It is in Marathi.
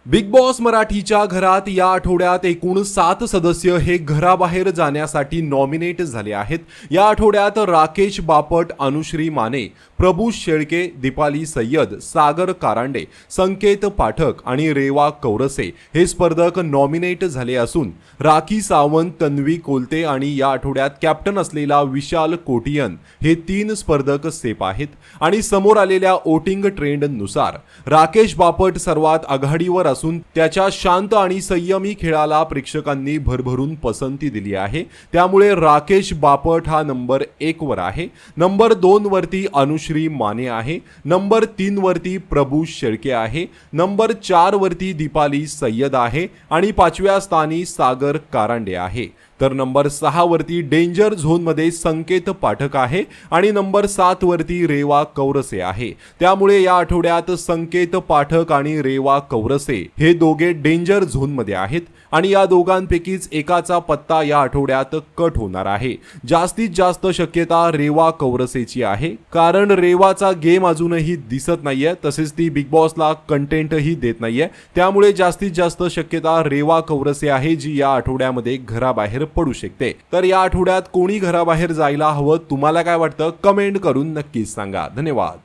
बिग बॉस मराठीच्या घरात या आठवड्यात एकूण 7 सदस्य हे घराबाहेर जाण्यासाठी नॉमिनेट झाले आहेत। या आठवड्यात राकेश बापट, अनुश्री माने, प्रभू शेळके, दीपाली सय्यद, सागर कारांडे, संकेत पाठक आणि रेवा कौरसे हे स्पर्धक नॉमिनेट झाले असून राखी सावंत, तन्वी कोलते आणि या आठवड्यात कॅप्टन असलेला विशाल कोटियन हे 3 स्पर्धक सेफ आहेत। आणि समोर आलेल्या वोटिंग ट्रेंडनुसार राकेश बापट सर्वात आघाडीवर असून त्याच्या शांत आणि संयमी खेळाला प्रेक्षकांनी भरभरून पसंती दिली आहे। त्यामुळे राकेश बापट हा नंबर 1 वर आहे। नंबर 2 वरती अनुश्री माने आहे। नंबर 3 वरती प्रभू शेळके आहे। नंबर 4 वरती दीपाली सय्यद आहे आणि 5व्या स्थानी सागर कारांडे आहे। तर नंबर 6 वरती डेंजर झोन मध्ये संकेत पाठक आहे आणि नंबर 7 वरती रेवा कौरसे आहे। त्यामुळे या आठवड्यात संकेत पाठक आणि रेवा कौरसे हे दोघे डेंजर झोन मध्ये आहेत आणि या दोघांपैकीच एकाचा पत्ता या आठवड्यात कट होणार आहे। जास्तीत जास्त शक्यता रेवा कौरसेची आहे, कारण रेवाचा गेम अजूनही दिसत नाहीये, तसेच ती बिग बॉसला कंटेंटही देत नाहीये। त्यामुळे जास्तीत जास्त शक्यता रेवा कौरसे आहे, जी या आठवड्यामध्ये घराबाहेर पडू शकते। तर या आठवड्यात कोणी घराबाहेर जायला हवं, तुम्हाला काय वाटतं? कमेंट करून नक्कीच सांगा। धन्यवाद।